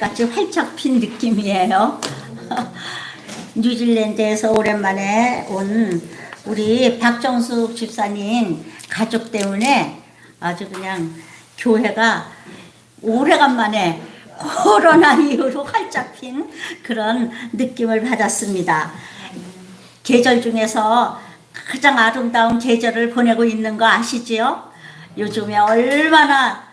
같이 활짝 핀 느낌이에요. 뉴질랜드에서 오랜만에 온 우리 박정숙 집사님 가족 때문에 아주 그냥 교회가 오래간만에 코로나 이후로 활짝 핀 그런 느낌을 받았습니다. 계절 중에서 가장 아름다운 계절을 보내고 있는 거 아시지요? 요즘에 얼마나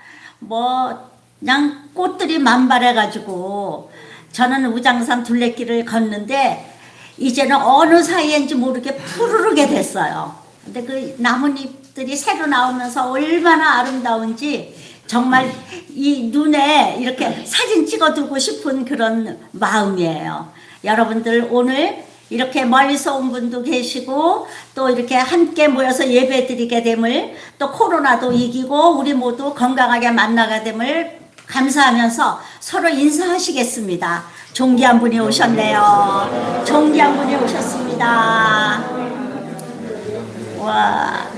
그냥 꽃들이 만발해가지고 저는 우장산 둘레길을 걷는데 이제는 어느 사이인지 모르게 푸르르게 됐어요. 근데 그 나뭇잎들이 새로 나오면서 얼마나 아름다운지 정말 이 눈에 이렇게 사진 찍어두고 싶은 그런 마음이에요. 여러분들 오늘 이렇게 멀리서 온 분도 계시고 또 이렇게 함께 모여서 예배드리게 됨을 또 코로나도 이기고 우리 모두 건강하게 만나게 됨을 감사하면서 서로 인사하시겠습니다. 존귀한 분이 오셨네요. 존귀한 분이 오셨습니다. 와.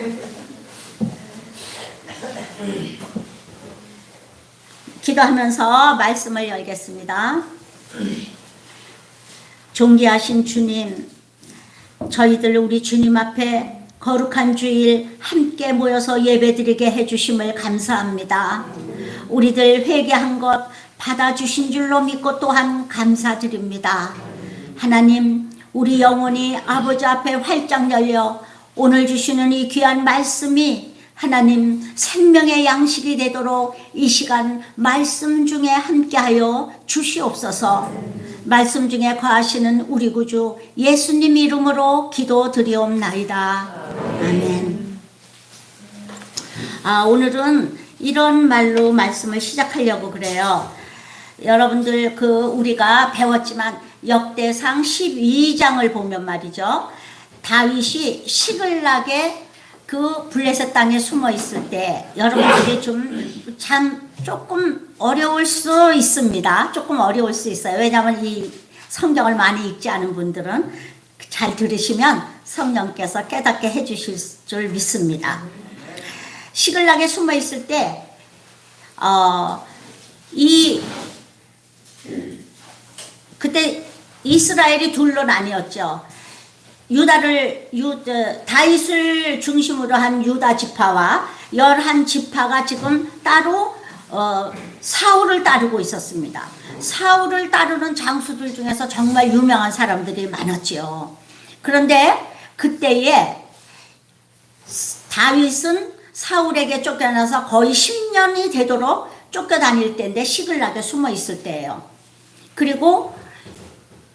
기도하면서 말씀을 열겠습니다. 존귀하신 주님, 저희들 우리 주님 앞에 거룩한 주일 함께 모여서 예배드리게 해주심을 감사합니다. 우리들 회개한 것 받아주신 줄로 믿고 또한 감사드립니다. 하나님, 우리 영혼이 아버지 앞에 활짝 열려 오늘 주시는 이 귀한 말씀이 하나님 생명의 양식이 되도록 이 시간 말씀 중에 함께하여 주시옵소서. 말씀 중에 거하시는 우리 구주 예수님 이름으로 기도드리옵나이다. 아멘. 오늘은 이런 말로 말씀을 시작하려고 그래요. 여러분들 우리가 배웠지만 역대상 12장을 보면 말이죠. 다윗이 시글락에 그 블레셋 땅에 숨어 있을 때 여러분들이 조금 어려울 수 있습니다. 조금 어려울 수 있어요. 왜냐하면 이 성경을 많이 읽지 않은 분들은 잘 들으시면 성령께서 깨닫게 해주실 줄 믿습니다. 시글락에 숨어 있을 때 그때 이스라엘이 둘로 나뉘었죠. 다윗을 중심으로 한 유다 지파와 11지파가 지금 따로 사울을 따르고 있었습니다. 사울을 따르는 장수들 중에서 정말 유명한 사람들이 많았지요. 그런데 그때에 다윗은 사울에게 쫓겨나서 거의 10년이 되도록 쫓겨다닐 때인데 시글락에 숨어 있을 때예요. 그리고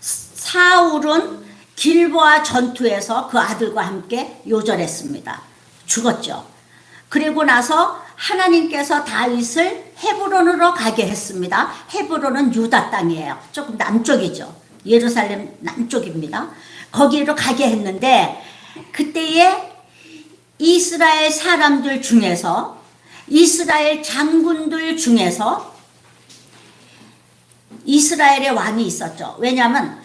사울은 길보아 전투에서 그 아들과 함께 요절했습니다. 죽었죠. 그리고 나서 하나님께서 다윗을 헤브론으로 가게 했습니다. 헤브론은 유다 땅이에요. 조금 남쪽이죠. 예루살렘 남쪽입니다. 거기로 가게 했는데 그때에 이스라엘 사람들 중에서 이스라엘 장군들 중에서 이스라엘의 왕이 있었죠. 왜냐하면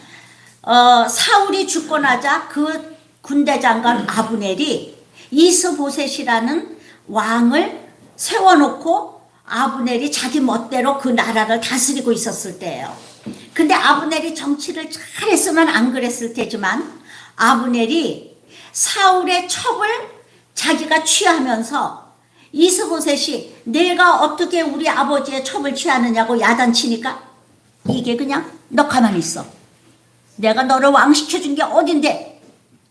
사울이 죽고 나자 그 군대 장관 아브넬이 이스보셋이라는 왕을 세워놓고 아브넬이 자기 멋대로 그 나라를 다스리고 있었을 때예요. 근데 아브넬이 정치를 잘했으면 안 그랬을 테지만 아브넬이 사울의 첩을 자기가 취하면서 이스보셋이 내가 어떻게 우리 아버지의 첩을 취하느냐고 야단치니까 이게 그냥 너 가만히 있어. 내가 너를 왕시켜준 게 어딘데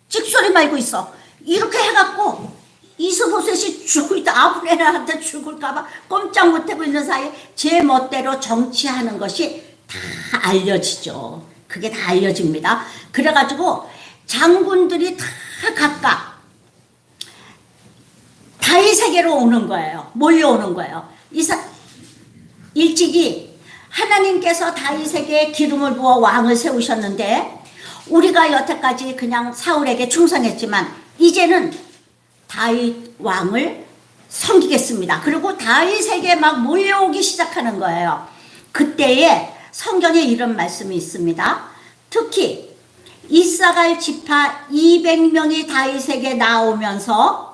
찍소리 말고 있어. 이렇게 해갖고 이스보셋이 죽을 때 아브넬한테 죽을까봐 꼼짝 못하고 있는 사이에 제 멋대로 정치하는 것이 다 알려지죠. 그게 다 알려집니다. 그래가지고 장군들이 다 각각 다윗에게로 오는 거예요. 몰려오는 거예요. 일찍이 하나님께서 다윗에게 기름을 부어 왕을 세우셨는데 우리가 여태까지 그냥 사울에게 충성했지만 이제는 다윗 왕을 섬기겠습니다. 그리고 다윗에게 막 몰려오기 시작하는 거예요. 그때에 성경에 이런 말씀이 있습니다. 특히 이사갈 지파 200명이 다윗에게 나오면서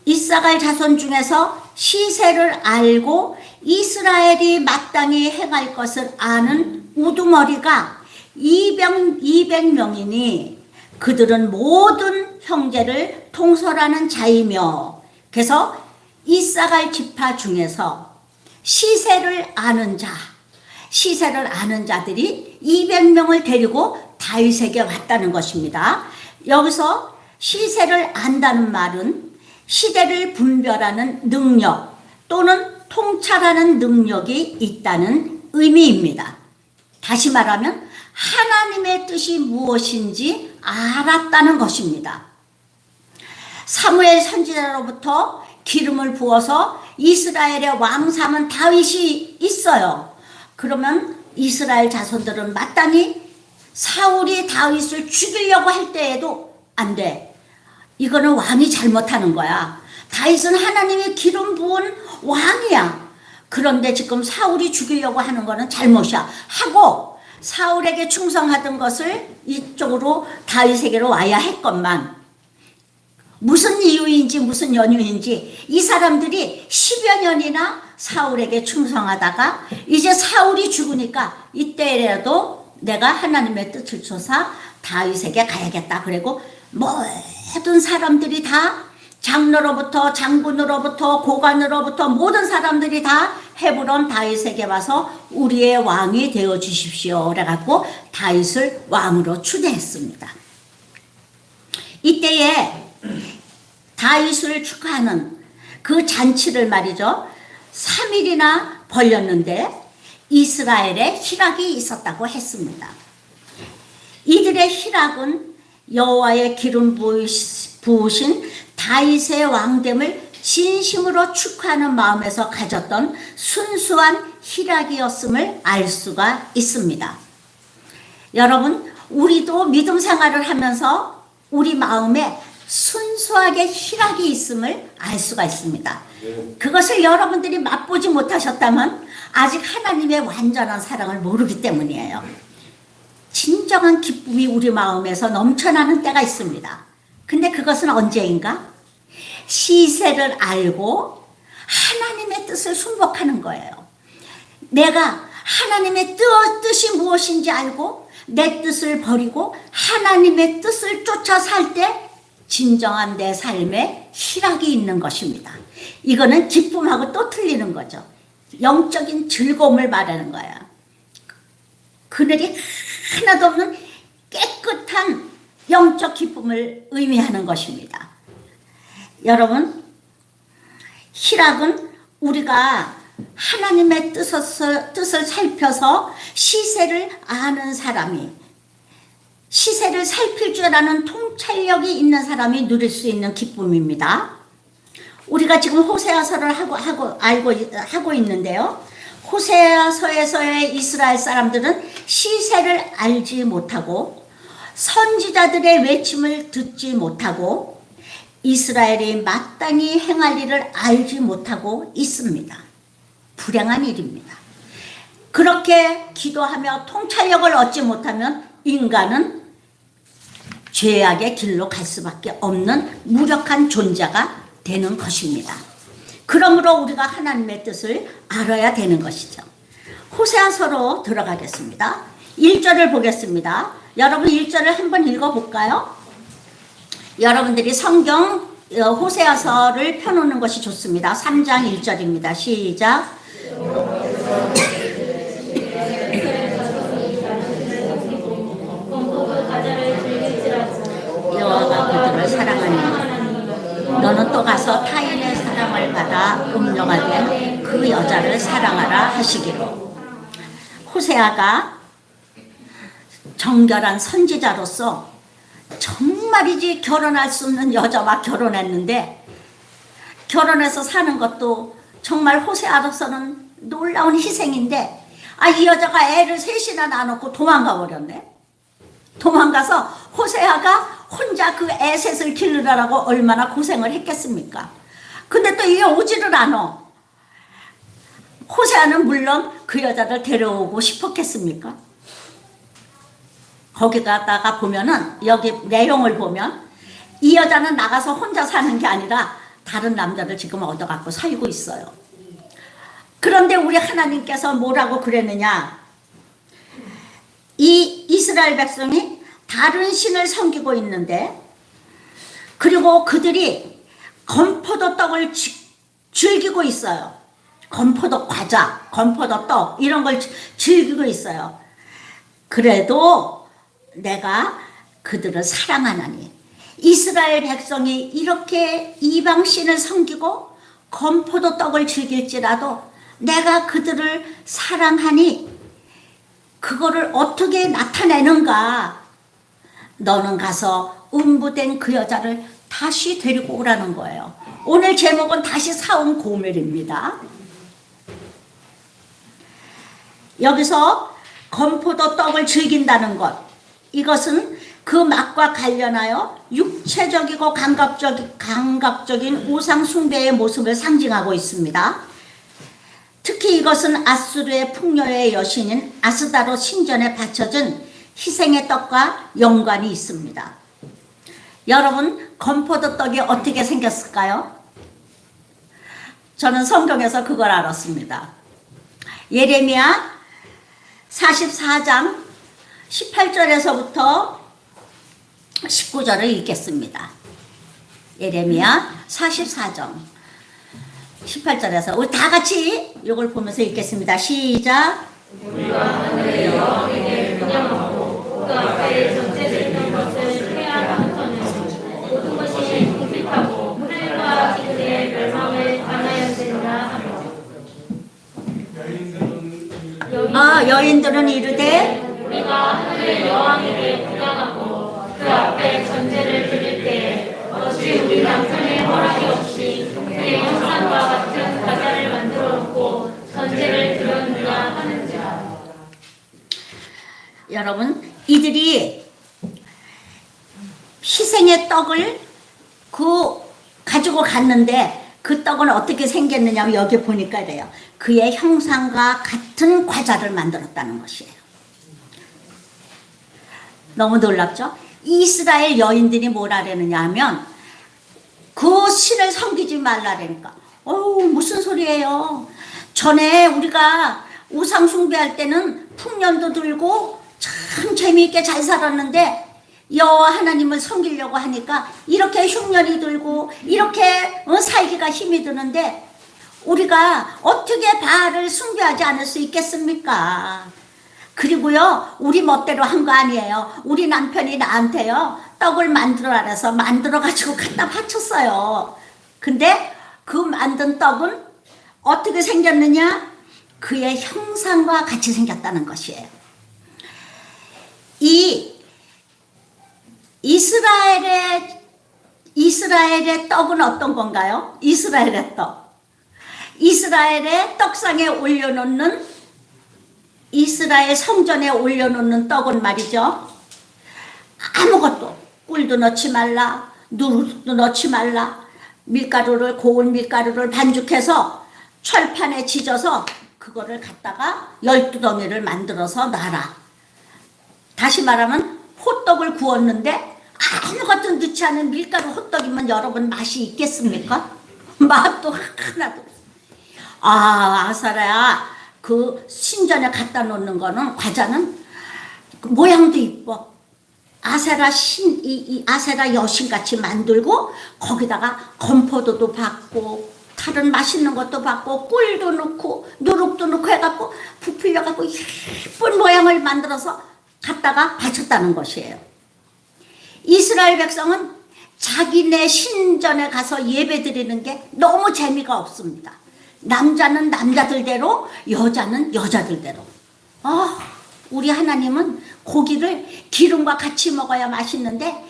이사갈 자손 중에서 시세를 알고 이스라엘이 마땅히 행할 것을 아는 우두머리가 200명이니 그들은 모든 형제를 통솔하는 자이며, 그래서 이사갈 지파 중에서 시세를 아는 자들이 200명을 데리고 다윗에게 왔다는 것입니다. 여기서 시세를 안다는 말은 시대를 분별하는 능력 또는 통찰하는 능력이 있다는 의미입니다. 다시 말하면 하나님의 뜻이 무엇인지 알았다는 것입니다. 사무엘 선지자로부터 기름을 부어서 이스라엘의 왕 삼은 다윗이 있어요. 그러면 이스라엘 자손들은 마땅히 사울이 다윗을 죽이려고 할 때에도 안 돼. 이거는 왕이 잘못하는 거야. 다윗은 하나님의 기름 부은 왕이야. 그런데 지금 사울이 죽이려고 하는 거는 잘못이야 하고 사울에게 충성하던 것을 이쪽으로 다윗에게로 와야 했건만, 무슨 이유인지 무슨 연유인지 이 사람들이 10여 년이나 사울에게 충성하다가 이제 사울이 죽으니까 이때라도 내가 하나님의 뜻을 쫓아 다윗에게 가야겠다. 그리고 모든 사람들이 다, 장로로부터 장군으로부터 고관으로부터 모든 사람들이 다 헤브론 다윗에게 와서 우리의 왕이 되어 주십시오 그래갖고 다윗을 왕으로 추대했습니다. 이때에 다윗을 축하하는 그 잔치를 말이죠, 3일이나 벌렸는데 이스라엘에 희락이 있었다고 했습니다. 이들의 희락은 여호와의 기름 부으신 다윗의 왕됨을 진심으로 축하하는 마음에서 가졌던 순수한 희락이었음을 알 수가 있습니다. 여러분, 우리도 믿음 생활을 하면서 우리 마음에 순수하게 희락이 있음을 알 수가 있습니다. 그것을 여러분들이 맛보지 못하셨다면 아직 하나님의 완전한 사랑을 모르기 때문이에요. 진정한 기쁨이 우리 마음에서 넘쳐나는 때가 있습니다. 근데 그것은 언제인가? 시세를 알고 하나님의 뜻을 순복하는 거예요. 내가 하나님의 뜻이 무엇인지 알고 내 뜻을 버리고 하나님의 뜻을 쫓아 살 때 진정한 내 삶에 희락이 있는 것입니다. 이거는 기쁨하고 또 틀리는 거죠. 영적인 즐거움을 말하는 거야. 그늘이 하나도 없는 깨끗한 영적 기쁨을 의미하는 것입니다. 여러분, 희락은 우리가 하나님의 뜻을 살펴서 시세를 아는 사람이, 시세를 살필 줄 아는 통찰력이 있는 사람이 누릴 수 있는 기쁨입니다. 우리가 지금 호세아서를 하고 있는데요. 호세아서에서의 이스라엘 사람들은 시세를 알지 못하고 선지자들의 외침을 듣지 못하고 이스라엘이 마땅히 행할 일을 알지 못하고 있습니다. 불행한 일입니다. 그렇게 기도하며 통찰력을 얻지 못하면 인간은 죄악의 길로 갈 수밖에 없는 무력한 존재가 되는 것입니다. 그러므로 우리가 하나님의 뜻을 알아야 되는 것이죠. 호세아서로 들어가겠습니다. 1절을 보겠습니다. 여러분 1절을 한번 읽어볼까요? 여러분들이 성경 호세아서를 펴놓는 것이 좋습니다. 3장 1절입니다. 시작. 여호와가 그들을 사랑하니 너는 또 가서 타인의 사랑을 받아 음녀가 된 그 여자를 사랑하라 하시기로. 호세아가 정결한 선지자로서 정말이지 결혼할 수 없는 여자와 결혼했는데, 결혼해서 사는 것도 정말 호세아로서는 놀라운 희생인데, 이 여자가 애를 셋이나 낳아놓고 도망가 버렸네. 도망가서 호세아가 혼자 그 애 셋을 기르느라고 얼마나 고생을 했겠습니까? 근데 또 이게 오지를 않아. 호세아는 물론 그 여자를 데려오고 싶었겠습니까? 거기 가다가 보면은, 여기 내용을 보면 이 여자는 나가서 혼자 사는 게 아니라 다른 남자를 지금 얻어갖고 살고 있어요. 그런데 우리 하나님께서 뭐라고 그랬느냐? 이 이스라엘 백성이 다른 신을 섬기고 있는데, 그리고 그들이 건포도 떡을 즐기고 있어요. 건포도 과자, 건포도 떡 이런 걸 즐기고 있어요. 그래도 내가 그들을 사랑하나니, 이스라엘 백성이 이렇게 이방 신을 섬기고 건포도 떡을 즐길지라도 내가 그들을 사랑하니 그거를 어떻게 나타내는가? 너는 가서 음부된 그 여자를 다시 데리고 오라는 거예요. 오늘 제목은 다시 사온 고멜입니다. 여기서 건포도 떡을 즐긴다는 것, 이것은 그 맛과 관련하여 육체적이고 감각적인 우상 숭배의 모습을 상징하고 있습니다. 특히 이것은 아수르의 풍요의 여신인 아스다로 신전에 바쳐진 희생의 떡과 연관이 있습니다. 여러분, 건포도 떡이 어떻게 생겼을까요? 저는 성경에서 그걸 알았습니다. 예레미야 44장 18절에서부터 19절을 읽겠습니다. 예레미야 44장 18절에서 우리 다 같이 이걸 보면서 읽겠습니다. 시작. 우리가 하늘의 여호와에게 분양하고 그 앞에 전체를 있는 것을 회하면서는 모든 것이 궁핍하고 하늘과 그들의 멸망을 당하였으리라 하며, 여인들은 이르되 우리가 하늘의 여호와에게 분양하고 그 앞에 전제를 드릴 때에 어찌 우리 남편의 허락이 없이 그의 형상과 같은 과자를 만들어 놓고 전제를 드렸느냐 하는지라. 여러분, 이들이 희생의 떡을 가지고 갔는데 그 떡은 어떻게 생겼느냐, 여기 보니까 이래요. 그의 형상과 같은 과자를 만들었다는 것이에요. 너무 놀랍죠? 이스라엘 여인들이 뭐라려느냐 하면 그 신을 섬기지 말라니까. 무슨 소리예요? 전에 우리가 우상 숭배할 때는 풍년도 들고 참 재미있게 잘 살았는데 여호와 하나님을 섬기려고 하니까 이렇게 흉년이 들고 이렇게 살기가 힘이 드는데 우리가 어떻게 바알을 숭배하지 않을 수 있겠습니까? 그리고요, 우리 멋대로 한 거 아니에요. 우리 남편이 나한테요 떡을 만들어라 해서 만들어가지고 갖다 바쳤어요. 근데 그 만든 떡은 어떻게 생겼느냐? 그의 형상과 같이 생겼다는 것이에요. 이 이스라엘의 떡은 어떤 건가요? 이스라엘의 떡. 이스라엘의 떡상에 올려놓는, 이스라엘 성전에 올려놓는 떡은 말이죠, 아무것도 꿀도 넣지 말라, 누룩도 넣지 말라, 고운 밀가루를 반죽해서 철판에 지져서 그거를 갖다가 12덩이를 만들어서 놔라. 다시 말하면 호떡을 구웠는데 아무것도 넣지 않은 밀가루 호떡이면 여러분 맛이 있겠습니까? 맛도 하나도 없어. 아사라야, 그 신전에 갖다 놓는 거는, 과자는 모양도 이뻐. 아세라 아세라 여신같이 만들고 거기다가 건포도도 받고 다른 맛있는 것도 받고 꿀도 넣고 누룩도 넣고 해갖고 부풀려갖고 예쁜 모양을 만들어서 갖다가 바쳤다는 것이에요. 이스라엘 백성은 자기네 신전에 가서 예배 드리는 게 너무 재미가 없습니다. 남자는 남자들대로, 여자는 여자들대로. 우리 하나님은 고기를 기름과 같이 먹어야 맛있는데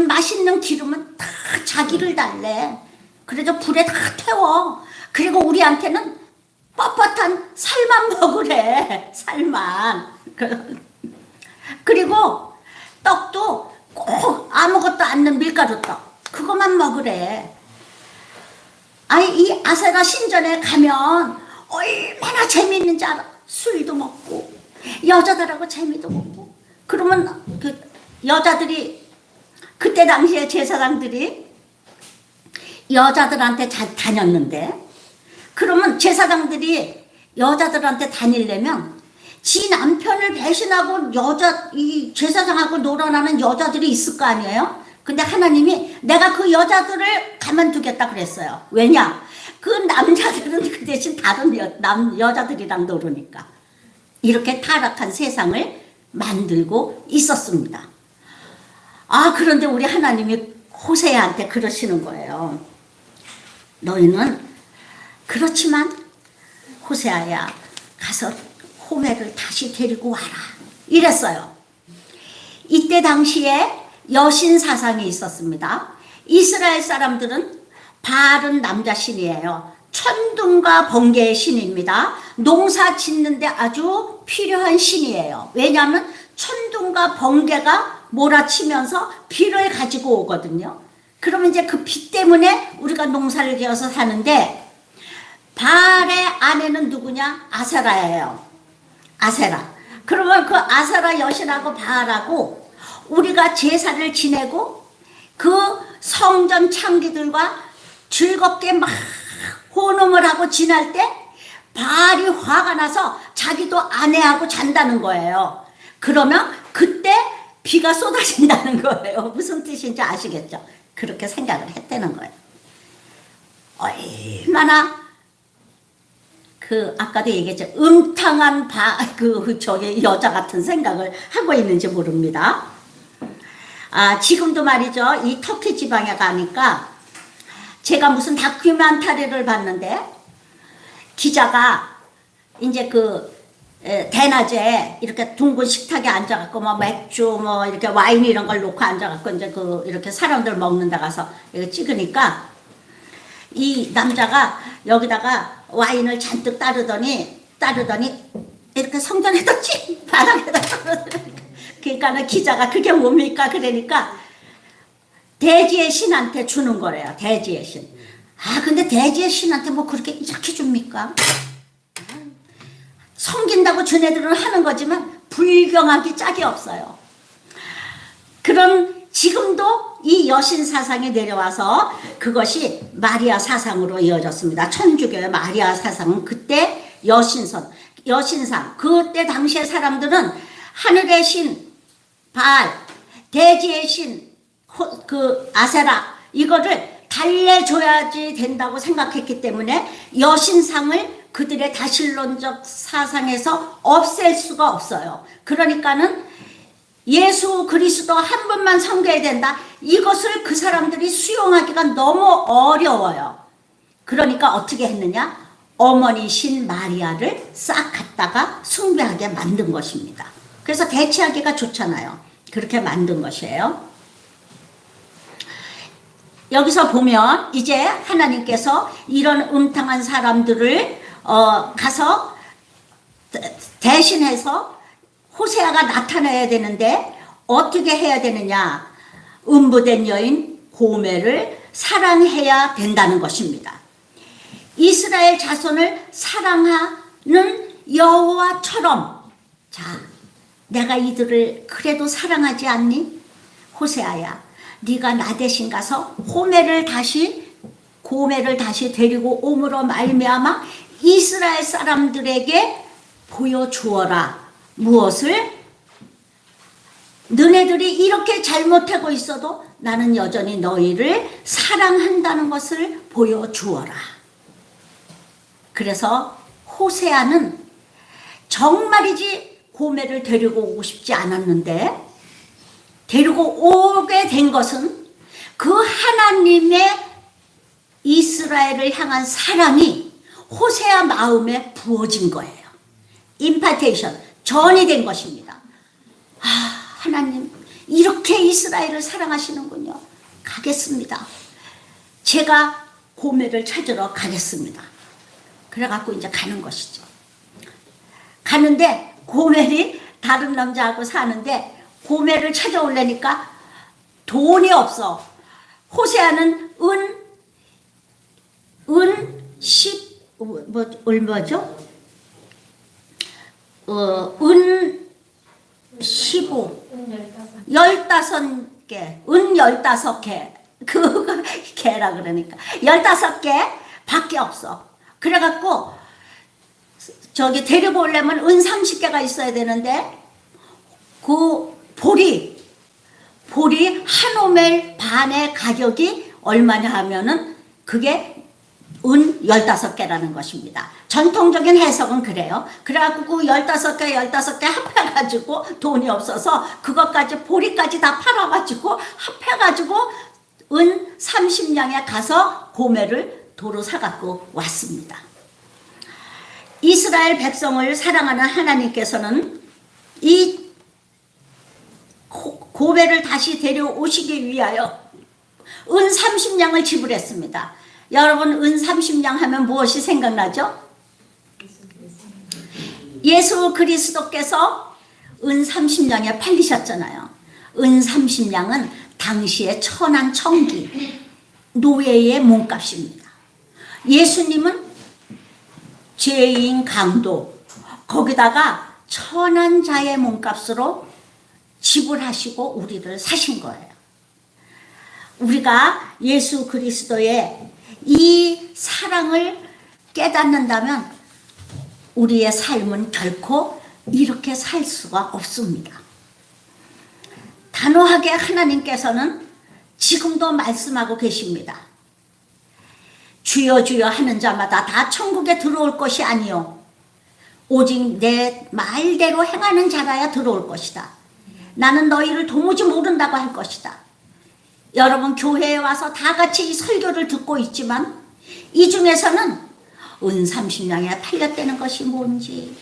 맛있는 기름은 다 자기를 달래. 그래서 불에 다 태워. 그리고 우리한테는 뻣뻣한 살만 먹으래. 살만. 그리고 떡도 꼭 아무것도 안 넣은 밀가루 떡, 그것만 먹으래. 이 아세라 신전에 가면 얼마나 재미있는지 알아. 술도 먹고 여자들하고 재미도 먹고. 그러면 그 여자들이, 그때 당시에 제사장들이 여자들한테 다녔는데, 그러면 제사장들이 여자들한테 다니려면 지 남편을 배신하고 이 제사장하고 놀아나는 여자들이 있을 거 아니에요? 근데 하나님이 내가 그 여자들을 가만두겠다 그랬어요. 왜냐? 그 남자들은 그 대신 다른 여자들이랑 놀으니까. 이렇게 타락한 세상을 만들고 있었습니다. 그런데 우리 하나님이 호세아한테 그러시는 거예요. 너희는 그렇지만 호세아야, 가서 호멜을 다시 데리고 와라, 이랬어요. 이때 당시에 여신 사상이 있었습니다. 이스라엘 사람들은 바알은 남자 신이에요. 천둥과 번개의 신입니다. 농사 짓는데 아주 필요한 신이에요. 왜냐하면 천둥과 번개가 몰아치면서 비를 가지고 오거든요. 그러면 이제 그 비 때문에 우리가 농사를 지어서 사는데, 바알의 아내는 누구냐? 아세라예요. 아세라. 그러면 그 아세라 여신하고 바알하고 우리가 제사를 지내고 그 성전 창기들과 즐겁게 막 혼음을 하고 지날 때 바알이 화가 나서 자기도 아내하고 잔다는 거예요. 그러면 그때 비가 쏟아진다는 거예요. 무슨 뜻인지 아시겠죠? 그렇게 생각을 했다는 거예요. 얼마나 아까도 얘기했죠. 음탕한 여자 같은 생각을 하고 있는지 모릅니다. 지금도 말이죠. 이 터키 지방에 가니까 제가 무슨 다큐멘터리를 봤는데, 기자가 이제 대낮에 이렇게 둥근 식탁에 앉아갖고 맥주 이렇게 와인 이런 걸 놓고 앉아갖고 이제 이렇게 사람들 먹는 데 가서 이거 찍으니까 이 남자가 여기다가 와인을 잔뜩 따르더니 이렇게 성전에다 찌 바닥에다 떨어뜨리니까, 그러니까 기자가 그게 뭡니까? 그러니까 대지의 신한테 주는 거래요. 대지의 신. 근데 대지의 신한테 뭐 그렇게 이렇게 줍니까? 섬긴다고 쟤네들은 하는 거지만 불경하기 짝이 없어요. 그런 지금도 이 여신 사상이 내려와서 그것이 마리아 사상으로 이어졌습니다. 천주교의 마리아 사상은 그때 여신상, 그때 당시의 사람들은 하늘의 신 바알, 대지의 신 아세라, 이거를 달래줘야지 된다고 생각했기 때문에 여신상을 그들의 다신론적 사상에서 없앨 수가 없어요. 그러니까는 예수 그리스도 한 분만 섬겨야 된다, 이것을 그 사람들이 수용하기가 너무 어려워요. 그러니까 어떻게 했느냐? 어머니 신 마리아를 싹 갖다가 숭배하게 만든 것입니다. 그래서 대체하기가 좋잖아요. 그렇게 만든 것이에요. 여기서 보면 이제 하나님께서 이런 음탕한 사람들을 가서 대신해서 호세아가 나타나야 되는데 어떻게 해야 되느냐? 음부된 여인 고멜을 사랑해야 된다는 것입니다. 이스라엘 자손을 사랑하는 여호와처럼, 내가 이들을 그래도 사랑하지 않니? 호세아야, 네가 나 대신 가서 고멜을 다시 데리고 오므로 말미암아 이스라엘 사람들에게 보여주어라. 무엇을? 너네들이 이렇게 잘못하고 있어도 나는 여전히 너희를 사랑한다는 것을 보여주어라. 그래서 호세아는 정말이지 고멜을 데리고 오고 싶지 않았는데 데리고 오게 된 것은 그 하나님의 이스라엘을 향한 사랑이 호세아 마음에 부어진 거예요. 임파테이션, 전이 된 것입니다. 하나님 이렇게 이스라엘을 사랑하시는군요. 가겠습니다. 제가 고멜을 찾으러 가겠습니다. 그래갖고 이제 가는 것이죠. 가는데 고멜이 다른 남자하고 사는데 고멜을 찾아오려니까 돈이 없어. 호세아는 얼마죠? 15개, 15개 그 개라 그러니까 15개 밖에 없어. 그래갖고 저기 데리고 오려면 은 30개가 있어야 되는데 그 보리 한 오멜 반의 가격이 얼마냐 하면은 그게 은 15개라는 것입니다. 전통적인 해석은 그래요. 그래갖고 그 15개 합해가지고 돈이 없어서 그것까지 보리까지 다 팔아가지고 합해가지고 은 30냥에 가서 고매를 도로 사갖고 왔습니다. 이스라엘 백성을 사랑하는 하나님께서는 이 고매를 다시 데려오시기 위하여 은 30냥을 지불했습니다. 여러분 은 30냥 하면 무엇이 생각나죠? 예수 그리스도께서 은 30냥에 팔리셨잖아요. 은 30냥은 당시의 천한 청기 노예의 몸값입니다. 예수님은 죄인 강도 거기다가 천한 자의 몸값으로 지불하시고 우리를 사신 거예요. 우리가 예수 그리스도의 이 사랑을 깨닫는다면 우리의 삶은 결코 이렇게 살 수가 없습니다. 단호하게 하나님께서는 지금도 말씀하고 계십니다. 주여 주여 하는 자마다 다 천국에 들어올 것이 아니요 오직 내 말대로 행하는 자라야 들어올 것이다. 나는 너희를 도무지 모른다고 할 것이다. 여러분 교회에 와서 다 같이 이 설교를 듣고 있지만 이 중에서는 은 30냥에 팔렸다는 것이 뭔지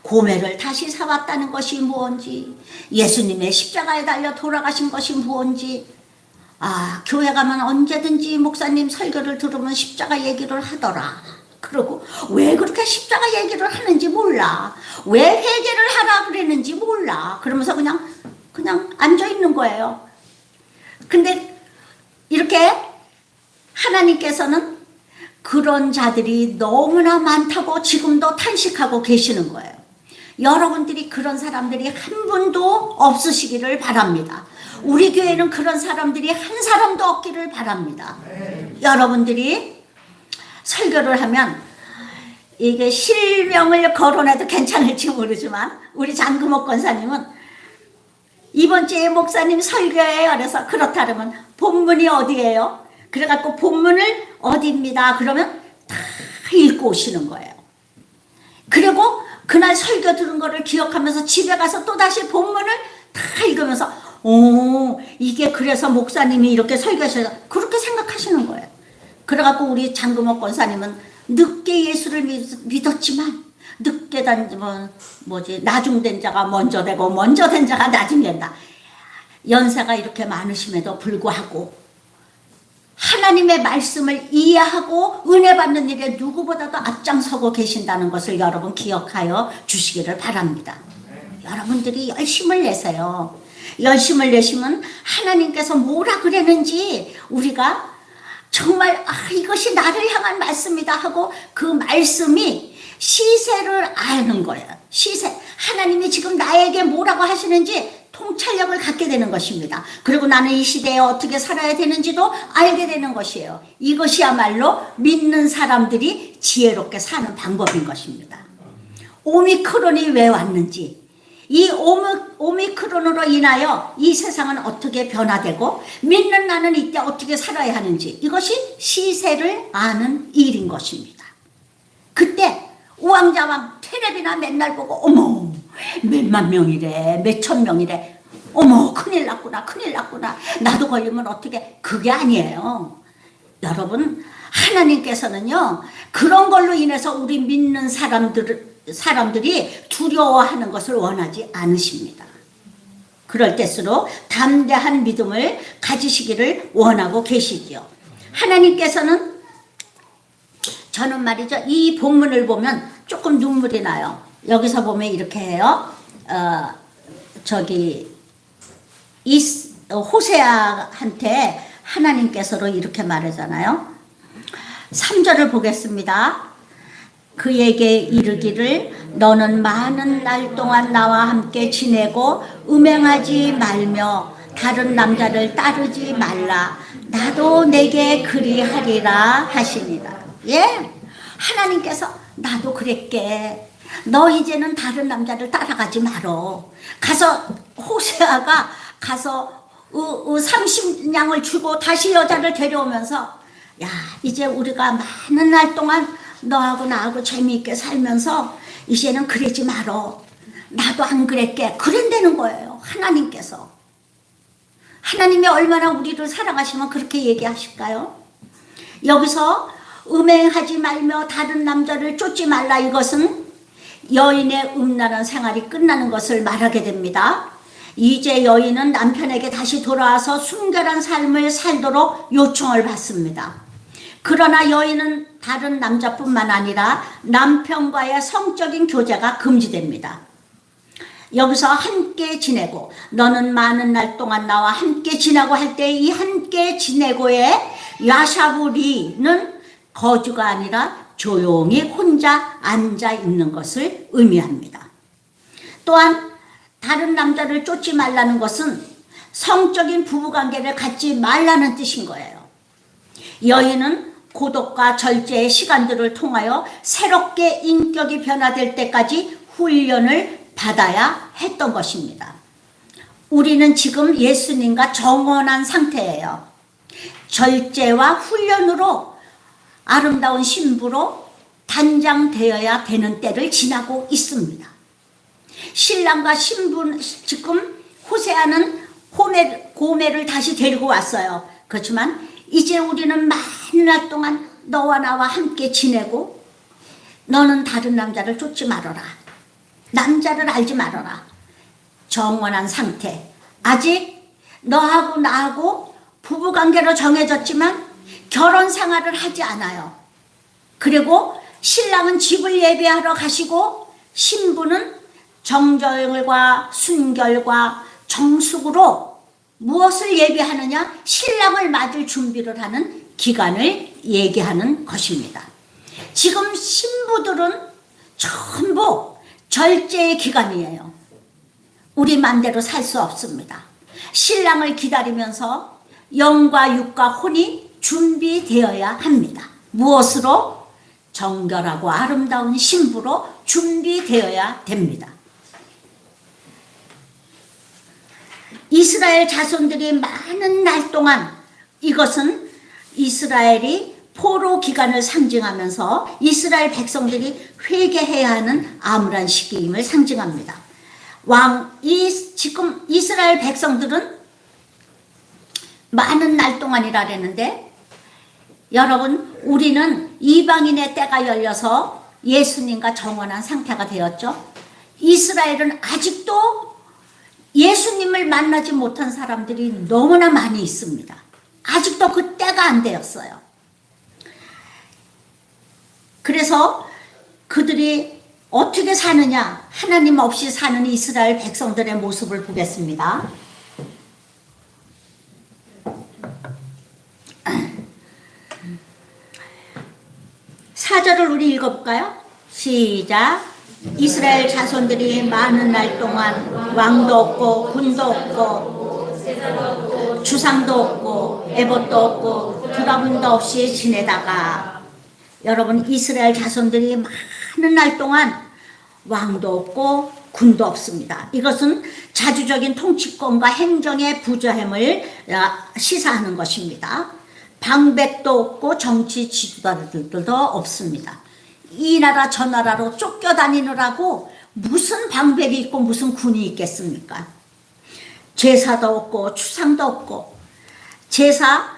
고매를 다시 사왔다는 것이 뭔지 예수님의 십자가에 달려 돌아가신 것이 뭔지 교회 가면 언제든지 목사님 설교를 들으면 십자가 얘기를 하더라. 그러고 왜 그렇게 십자가 얘기를 하는지 몰라. 왜 회개를 하라 그랬는지 몰라. 그러면서 그냥 앉아 있는 거예요. 근데 이렇게 하나님께서는 그런 자들이 너무나 많다고 지금도 탄식하고 계시는 거예요. 여러분들이 그런 사람들이 한 분도 없으시기를 바랍니다. 우리 교회는 그런 사람들이 한 사람도 없기를 바랍니다. 여러분들이 설교를 하면 이게 실명을 거론해도 괜찮을지 모르지만 우리 장금옥 권사님은 이번 주에 목사님 설교예요. 그래서 그렇다 그러면 본문이 어디예요? 그래갖고 본문을 어디입니다. 그러면 다 읽고 오시는 거예요. 그리고 그날 설교 들은 거를 기억하면서 집에 가서 또다시 본문을 다 읽으면서 이게 그래서 목사님이 이렇게 설교하셔서 그렇게 생각하시는 거예요. 그래갖고 우리 장금옥 권사님은 늦게 예수를 믿었지만 늦게 나중된 자가 먼저 되고 먼저 된 자가 나중 된다. 연세가 이렇게 많으심에도 불구하고 하나님의 말씀을 이해하고 은혜 받는 일에 누구보다도 앞장서고 계신다는 것을 여러분 기억하여 주시기를 바랍니다. 여러분들이 열심을 내세요. 열심을 내시면 하나님께서 뭐라 그랬는지 우리가 정말 이것이 나를 향한 말씀이다 하고 그 말씀이 시세를 아는 거예요. 시세. 하나님이 지금 나에게 뭐라고 하시는지 통찰력을 갖게 되는 것입니다. 그리고 나는 이 시대에 어떻게 살아야 되는지도 알게 되는 것이에요. 이것이야말로 믿는 사람들이 지혜롭게 사는 방법인 것입니다. 오미크론이 왜 왔는지 이 오미크론으로 인하여 이 세상은 어떻게 변화되고 믿는 나는 이때 어떻게 살아야 하는지 이것이 시세를 아는 일인 것입니다. 그때 우왕좌왕 텔레비나 맨날 보고 어머 몇만 명이래 몇천 명이래 어머 큰일 났구나 나도 걸리면 어떻게 그게 아니에요. 여러분 하나님께서는요 그런 걸로 인해서 우리 믿는 사람들이 두려워하는 것을 원하지 않으십니다. 그럴 때수록 담대한 믿음을 가지시기를 원하고 계시지요. 하나님께서는 저는 말이죠 이 본문을 보면 조금 눈물이 나요. 여기서 보면 이렇게 해요. 호세아한테 하나님께서로 이렇게 말하잖아요. 3절을 보겠습니다. 그에게 이르기를 너는 많은 날 동안 나와 함께 지내고 음행하지 말며 다른 남자를 따르지 말라. 나도 내게 그리하리라 하시니라. 예? 하나님께서 나도 그랬게. 너 이제는 다른 남자를 따라가지 말어. 가서 호세아가 가서 30냥을 주고 다시 여자를 데려오면서 야, 이제 우리가 많은 날 동안 너하고 나하고 재미있게 살면서 이제는 그러지 말어. 나도 안 그랬게. 그런다는 거예요. 하나님께서. 하나님이 얼마나 우리를 사랑하시면 그렇게 얘기하실까요? 여기서 음행하지 말며 다른 남자를 쫓지 말라, 이것은 여인의 음란한 생활이 끝나는 것을 말하게 됩니다. 이제 여인은 남편에게 다시 돌아와서 순결한 삶을 살도록 요청을 받습니다. 그러나 여인은 다른 남자뿐만 아니라 남편과의 성적인 교제가 금지됩니다. 여기서 함께 지내고, 너는 많은 날 동안 나와 함께 지내고 할 때 이 함께 지내고의 야샤브리는 거주가 아니라 조용히 혼자 앉아 있는 것을 의미합니다. 또한 다른 남자를 쫓지 말라는 것은 성적인 부부관계를 갖지 말라는 뜻인 거예요. 여인은 고독과 절제의 시간들을 통하여 새롭게 인격이 변화될 때까지 훈련을 받아야 했던 것입니다. 우리는 지금 예수님과 정원한 상태예요. 절제와 훈련으로 아름다운 신부로 단장되어야 되는 때를 지나고 있습니다. 신랑과 신부, 지금 호세아는 고멜을 다시 데리고 왔어요. 그렇지만 이제 우리는 많은 날 동안 너와 나와 함께 지내고, 너는 다른 남자를 쫓지 말아라. 남자를 알지 말아라. 정원한 상태. 아직 너하고 나하고 부부관계로 정해졌지만 결혼 생활을 하지 않아요. 그리고 신랑은 집을 예배하러 가시고 신부는 정절과 순결과 정숙으로 무엇을 예배하느냐? 신랑을 맞을 준비를 하는 기간을 얘기하는 것입니다. 지금 신부들은 전부 절제의 기간이에요. 우리 맘대로 살 수 없습니다. 신랑을 기다리면서 영과 육과 혼이 준비되어야 합니다. 무엇으로? 정결하고 아름다운 신부로 준비되어야 됩니다. 이스라엘 자손들이 많은 날 동안, 이것은 이스라엘이 포로 기간을 상징하면서 이스라엘 백성들이 회개해야 하는 암울한 시기임을 상징합니다. 지금 이스라엘 백성들은 많은 날 동안이라 그랬는데, 여러분, 우리는 이방인의 때가 열려서 예수님과 정원한 상태가 되었죠. 이스라엘은 아직도 예수님을 만나지 못한 사람들이 너무나 많이 있습니다. 아직도 그 때가 안 되었어요. 그래서 그들이 어떻게 사느냐, 하나님 없이 사는 이스라엘 백성들의 모습을 보겠습니다. 4절을 우리 읽어볼까요? 시작. 이스라엘 자손들이 많은 날 동안 왕도 없고 군도 없고 주상도 없고 에봇도 없고 드라군도 없이 지내다가, 여러분, 이스라엘 자손들이 많은 날 동안 왕도 없고 군도 없습니다. 이것은 자주적인 통치권과 행정의 부조함을 시사하는 것입니다. 방백도 없고 정치 지도자들도 없습니다. 이 나라 저 나라로 쫓겨다니느라고 무슨 방백이 있고 무슨 군이 있겠습니까? 제사도 없고 추상도 없고. 제사,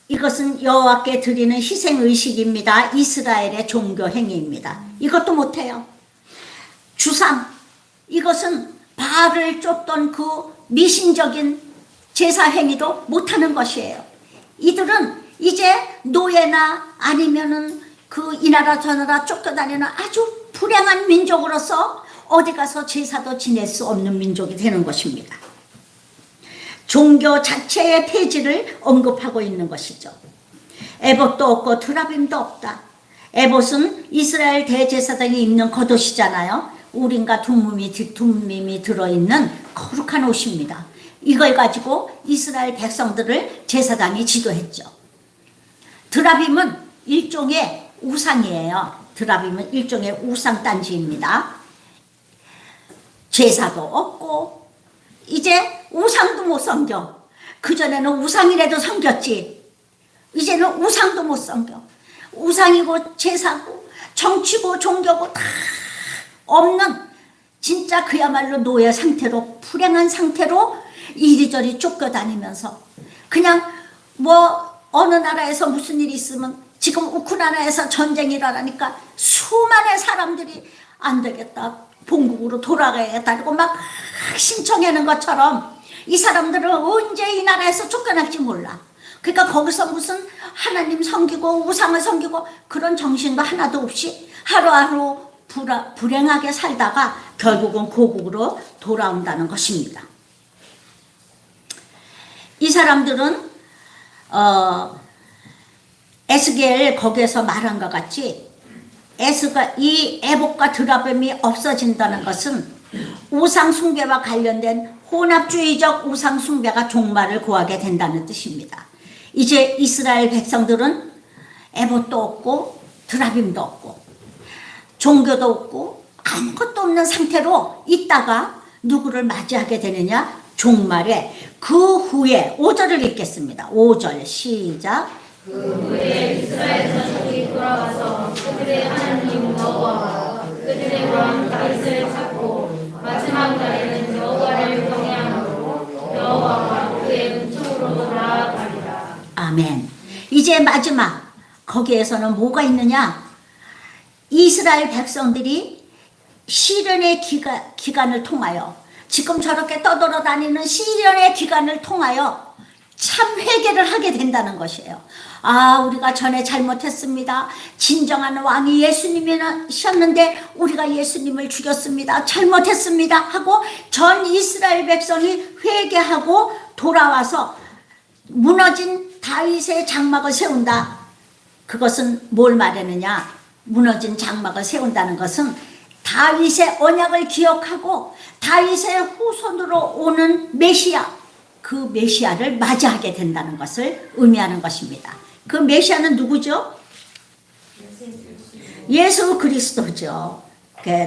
이것은 여호와께 드리는 희생의식입니다. 이스라엘의 종교 행위입니다. 이것도 못해요. 주상, 이것은 바알을 쫓던 그 미신적인 제사 행위도 못하는 것이에요. 이들은 이제 노예나 아니면은 이 나라 저 나라 쫓겨다니는 아주 불행한 민족으로서 어디 가서 제사도 지낼 수 없는 민족이 되는 것입니다. 종교 자체의 폐지를 언급하고 있는 것이죠. 에봇도 없고 드라빔도 없다. 에봇은 이스라엘 대제사장이 입는 겉옷이잖아요. 우림과 둠밈이 들어있는 거룩한 옷입니다. 이걸 가지고 이스라엘 백성들을 제사장이 지도했죠. 드라빔은 일종의 우상이에요. 드라빔은 일종의 우상단지입니다. 제사도 없고 이제 우상도 못 섬겨. 그전에는 우상이라도 섬겼지. 이제는 우상도 못 섬겨. 우상이고 제사고 정치고 종교고 다 없는 진짜 그야말로 노예 상태로, 불행한 상태로 이리저리 쫓겨다니면서 그냥 뭐 어느 나라에서 무슨 일이 있으면, 지금 우크라이나에서 전쟁이 일어나니까 수많은 사람들이 안 되겠다, 본국으로 돌아가야겠다 그리고 막 신청하는 것처럼 이 사람들은 언제 이 나라에서 쫓겨날지 몰라. 그러니까 거기서 무슨 하나님 섬기고 우상을 섬기고 그런 정신도 하나도 없이 하루하루 불행하게 살다가 결국은 고국으로 돌아온다는 것입니다. 이 사람들은 에스겔 거기에서 말한 것 같이 이 에봇과 드라빔이 없어진다는 것은 우상 숭배와 관련된 혼합주의적 우상 숭배가 종말을 구하게 된다는 뜻입니다. 이제 이스라엘 백성들은 에봇도 없고 드라빔도 없고 종교도 없고 아무것도 없는 상태로 있다가 누구를 맞이하게 되느냐? 종말에 그 후에 5절을 읽겠습니다. 5절 시작. 그 후에 이스라엘 자손이 돌아와서 그들의 하나님 여호와와 그들의 왕 다윗을 찾고 마지막 날에는 여호와를 경외함으로 여호와와 그의 은총으로 나아가리라. 아멘. 이제 마지막 거기에서는 뭐가 있느냐? 이스라엘 백성들이 시련의 기간을 통하여 지금 저렇게 떠돌아다니는 시련의 기간을 통하여 참 회개를 하게 된다는 것이에요. 아, 우리가 전에 잘못했습니다. 진정한 왕이 예수님이셨는데 우리가 예수님을 죽였습니다. 잘못했습니다. 하고 전 이스라엘 백성이 회개하고 돌아와서 무너진 다윗의 장막을 세운다. 그것은 뭘 말하느냐? 무너진 장막을 세운다는 것은 다윗의 언약을 기억하고 다윗의 후손으로 오는 메시아, 그 메시아를 맞이하게 된다는 것을 의미하는 것입니다. 그 메시아는 누구죠? 예수 그리스도죠.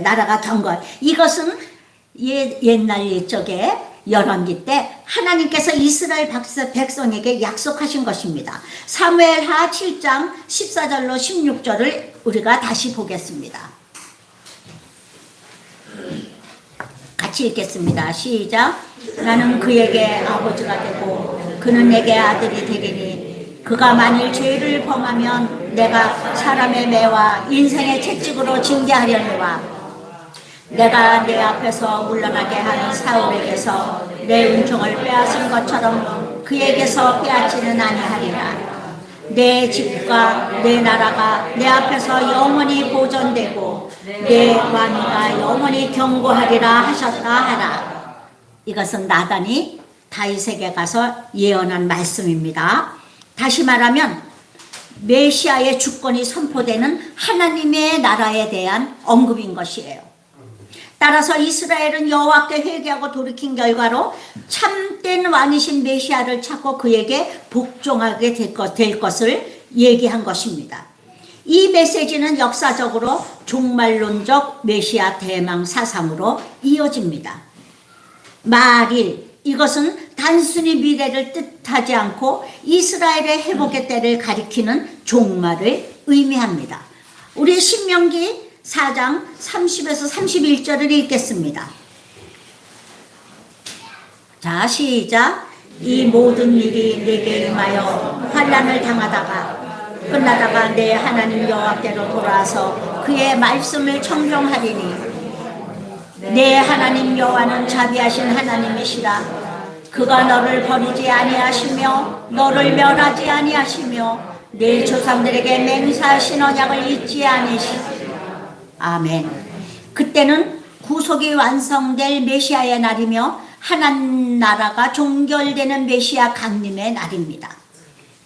나라가 경건. 이것은 옛날 옛적에 열왕기 때 하나님께서 이스라엘 백성에게 약속하신 것입니다. 사무엘하 7장 14절로 16절을 우리가 다시 보겠습니다. 같이 읽겠습니다. 시작. 나는 그에게 아버지가 되고 그는 내게 아들이 되리니 그가 만일 죄를 범하면 내가 사람의 매와 인생의 채찍으로 징계하려니와 내가 내 앞에서 물러나게 한 사울에게서 내 은총을 빼앗은 것처럼 그에게서 빼앗지는 아니하리라. 내 집과 내 나라가 내 앞에서 영원히 보존되고 내 왕위가 영원히 경고하리라 하셨다 하라. 이것은 나단이 다윗에게 가서 예언한 말씀입니다. 다시 말하면 메시아의 주권이 선포되는 하나님의 나라에 대한 언급인 것이에요. 따라서 이스라엘은 여호와께 회개하고 돌이킨 결과로 참된 왕이신 메시아를 찾고 그에게 복종하게 될 것을 얘기한 것입니다. 이 메시지는 역사적으로 종말론적 메시아 대망 사상으로 이어집니다. 말일, 이것은 단순히 미래를 뜻하지 않고 이스라엘의 회복의 때를 가리키는 종말을 의미합니다. 우리 신명기 4장 30에서 31절을 읽겠습니다. 자, 시작. 이 모든 일이 내게 임하여 환난을 당하다가 끝나다가 내 하나님 여호와께로 돌아와서 그의 말씀을 청종하리니 내 하나님 여호와는 자비하신 하나님이시라. 그가 너를 버리지 아니하시며 너를 멸하지 아니하시며 내 조상들에게 맹세하신 언약을 잊지 아니시리라. 아멘. 그때는 구속이 완성될 메시아의 날이며 하나님 나라가 종결되는 메시아 강림의 날입니다.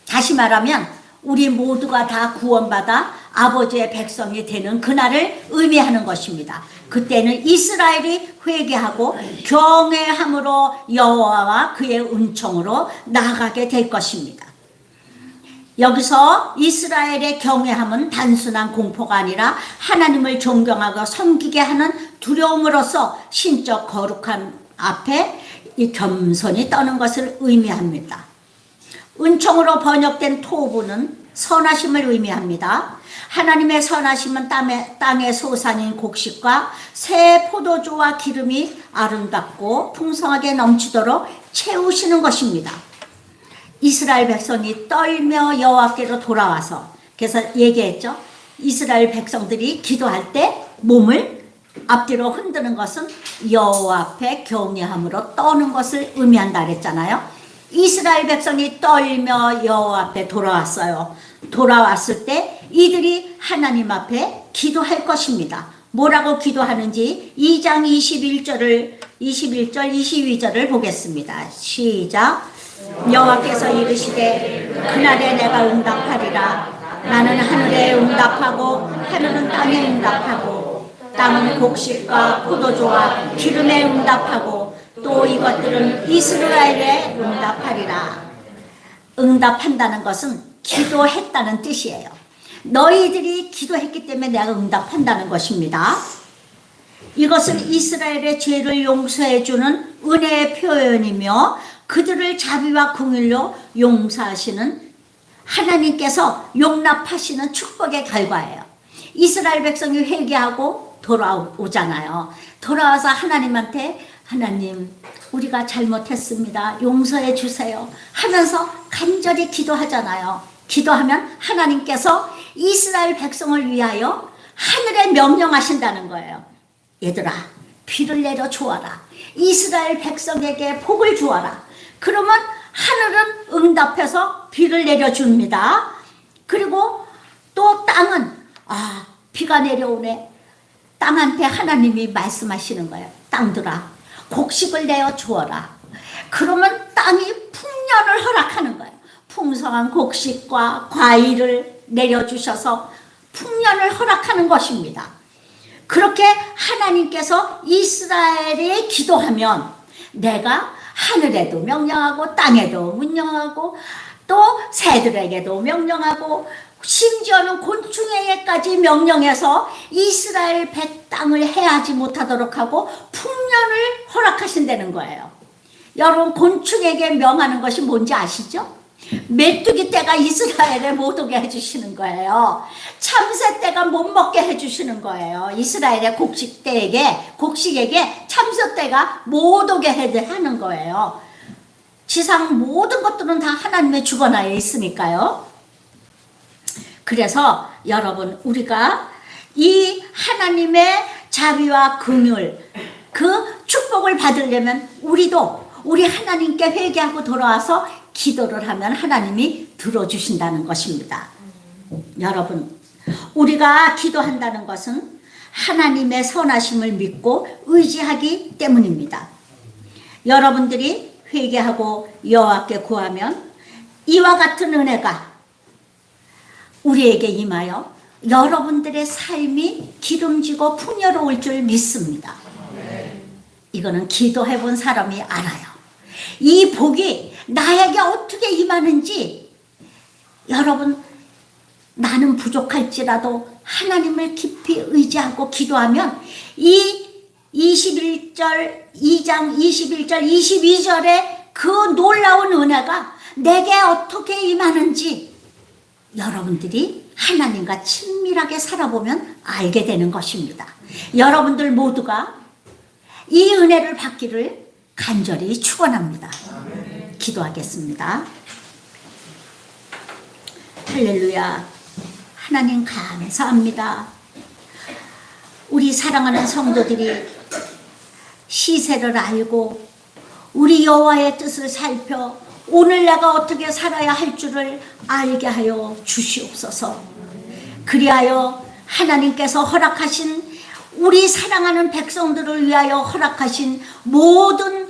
다시 말하면 우리 모두가 다 구원받아 아버지의 백성이 되는 그날을 의미하는 것입니다. 그때는 이스라엘이 회개하고 경외함으로 여호와와 그의 은총으로 나아가게 될 것입니다. 여기서 이스라엘의 경외함은 단순한 공포가 아니라 하나님을 존경하고 섬기게 하는 두려움으로써 신적 거룩함 앞에 이 겸손히 떠는 것을 의미합니다. 은총으로 번역된 토부는 선하심을 의미합니다. 하나님의 선하심은 땅의 소산인 곡식과 새 포도주와 기름이 아름답고 풍성하게 넘치도록 채우시는 것입니다. 이스라엘 백성이 떨며 여호와께로 돌아와서, 그래서 얘기했죠. 이스라엘 백성들이 기도할 때 몸을 앞뒤로 흔드는 것은 여호와 앞에 경외함으로 떠는 것을 의미한다 그랬잖아요. 이스라엘 백성이 떨며 여호와 앞에 돌아왔어요. 돌아왔을 때 이들이 하나님 앞에 기도할 것입니다. 뭐라고 기도하는지 2장 21절 22절을 보겠습니다. 시작. 여호와께서 이르시되 그날에 내가 응답하리라. 나는 하늘에 응답하고 하늘은 땅에 응답하고 땅은 곡식과 포도주와 기름에 응답하고 또 이것들은 이스라엘에 응답하리라. 응답한다는 것은 기도했다는 뜻이에요. 너희들이 기도했기 때문에 내가 응답한다는 것입니다. 이것은 이스라엘의 죄를 용서해 주는 은혜의 표현이며 그들을 자비와 긍휼로 용서하시는 하나님께서 용납하시는 축복의 결과예요. 이스라엘 백성이 회개하고 돌아오잖아요. 돌아와서 하나님한테 하나님 우리가 잘못했습니다. 용서해 주세요 하면서 간절히 기도하잖아요. 기도하면 하나님께서 이스라엘 백성을 위하여 하늘에 명령하신다는 거예요. 얘들아 비를 내려 주어라. 이스라엘 백성에게 복을 주어라. 그러면 하늘은 응답해서 비를 내려줍니다. 그리고 또 땅은 비가 내려오네. 땅한테 하나님이 말씀하시는 거예요. 땅들아 곡식을 내어 주어라. 그러면 땅이 풍년을 허락하는 거예요. 풍성한 곡식과 과일을 내려주셔서 풍년을 허락하는 것입니다. 그렇게 하나님께서 이스라엘에 기도하면 내가 하늘에도 명령하고 땅에도 명령하고 또 새들에게도 명령하고 심지어는 곤충에게까지 명령해서 이스라엘 땅을 해하지 못하도록 하고 풍년을 허락하신다는 거예요. 여러분 곤충에게 명하는 것이 뭔지 아시죠? 메뚜기 떼가 이스라엘에 못 오게 해주시는 거예요. 참새 떼가 못 먹게 해주시는 거예요. 이스라엘의 곡식에게 참새 떼가 못 오게 하는 거예요. 지상 모든 것들은 다 하나님의 주권하에 있으니까요. 그래서 여러분 우리가 이 하나님의 자비와 긍휼 그 축복을 받으려면 우리 하나님께 회개하고 돌아와서 기도를 하면 하나님이 들어주신다는 것입니다. 여러분 우리가 기도한다는 것은 하나님의 선하심을 믿고 의지하기 때문입니다. 여러분들이 회개하고 여호와께 구하면 이와 같은 은혜가 우리에게 임하여 여러분들의 삶이 기름지고 풍요로울 줄 믿습니다. 이거는 기도해본 사람이 알아요. 이 복이 나에게 어떻게 임하는지 여러분 나는 부족할지라도 하나님을 깊이 의지하고 기도하면 이 2장 21절 22절의 그 놀라운 은혜가 내게 어떻게 임하는지 여러분들이 하나님과 친밀하게 살아보면 알게 되는 것입니다. 여러분들 모두가 이 은혜를 받기를 간절히 축원합니다. 기도하겠습니다. 할렐루야. 하나님 감사합니다. 우리 사랑하는 성도들이 시세를 알고 우리 여호와의 뜻을 살펴 오늘 내가 어떻게 살아야 할 줄을 알게 하여 주시옵소서. 그리하여 하나님께서 허락하신 우리 사랑하는 백성들을 위하여 허락하신 모든